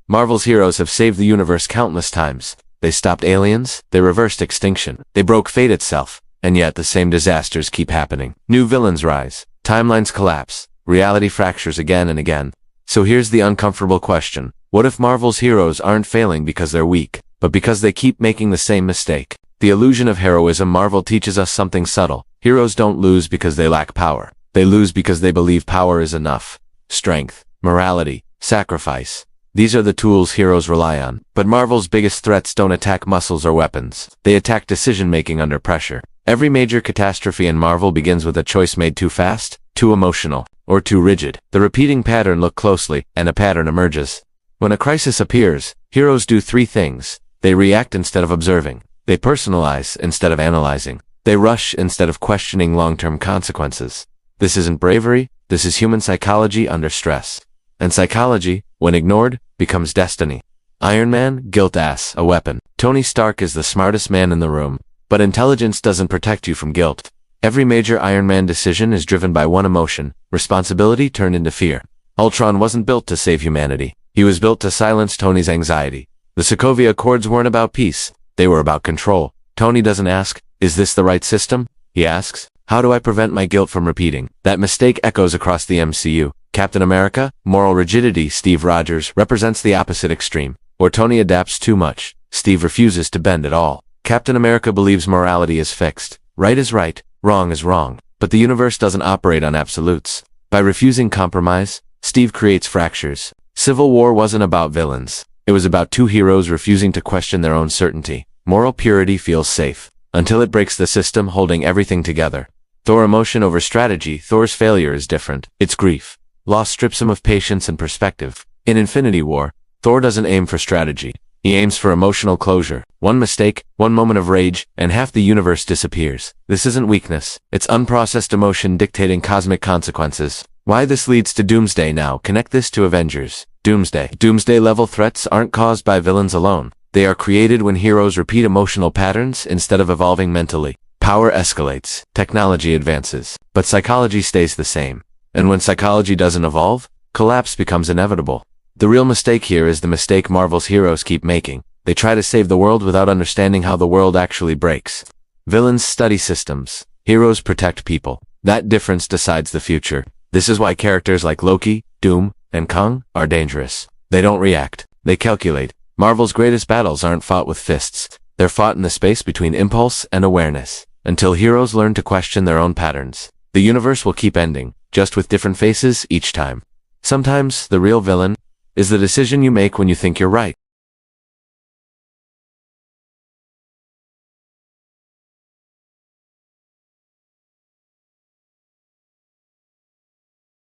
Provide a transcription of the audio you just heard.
Marvel's heroes have saved the universe countless times. They stopped aliens, they reversed extinction, they broke fate itself, and yet the same disasters keep happening. New villains rise, timelines collapse, reality fractures again and again. So here's the uncomfortable question. What if Marvel's heroes aren't failing because they're weak, but because they keep making the same mistake? The illusion of heroism. Marvel teaches us something subtle. Heroes don't lose because they lack power. They lose because they believe power is enough. Strength, morality, sacrifice. These are the tools heroes rely on. But Marvel's biggest threats don't attack muscles or weapons. They attack decision-making under pressure. Every major catastrophe in Marvel begins with a choice made too fast, too emotional, or too rigid. The repeating pattern. Look closely, and a pattern emerges. When a crisis appears, heroes do three things. They react instead of observing. They personalize instead of analyzing. They rush instead of questioning long-term consequences. This isn't bravery, this is human psychology under stress. And psychology, when ignored, becomes destiny. Iron Man, guilt as a weapon. Tony Stark is the smartest man in the room, but intelligence doesn't protect you from guilt. Every major Iron Man decision is driven by one emotion, responsibility turned into fear. Ultron wasn't built to save humanity. He was built to silence Tony's anxiety. The Sokovia Accords weren't about peace. They were about control. Tony doesn't ask, is this the right system? He asks, how do I prevent my guilt from repeating? That mistake echoes across the MCU. Captain America, moral rigidity. Steve Rogers represents the opposite extreme. Or Tony adapts too much. Steve refuses to bend at all. Captain America believes morality is fixed. Right is right, wrong is wrong. But the universe doesn't operate on absolutes. By refusing compromise, Steve creates fractures. Civil War wasn't about villains. It was about two heroes refusing to question their own certainty. Moral purity feels safe, until it breaks the system holding everything together. Thor emotion over strategy. Thor's failure is different. It's grief. Loss strips him of patience and perspective. In Infinity War, Thor doesn't aim for strategy. He aims for emotional closure. One mistake, one moment of rage, and half the universe disappears. This isn't weakness. It's unprocessed emotion dictating cosmic consequences. Why this leads to Doomsday now. Connect this to Avengers. Doomsday-level threats aren't caused by villains alone. They are created when heroes repeat emotional patterns instead of evolving mentally. Power escalates, technology advances, but psychology stays the same. And when psychology doesn't evolve, collapse becomes inevitable. The real mistake here is the mistake Marvel's heroes keep making. They try to save the world without understanding how the world actually breaks. Villains study systems. Heroes protect people. That difference decides the future. This is why characters like Loki, Doom, and Kang are dangerous. They don't react. They calculate. Marvel's greatest battles aren't fought with fists. They're fought in the space between impulse and awareness. Until heroes learn to question their own patterns, the universe will keep ending, just with different faces each time. Sometimes, the real villain is the decision you make when you think you're right.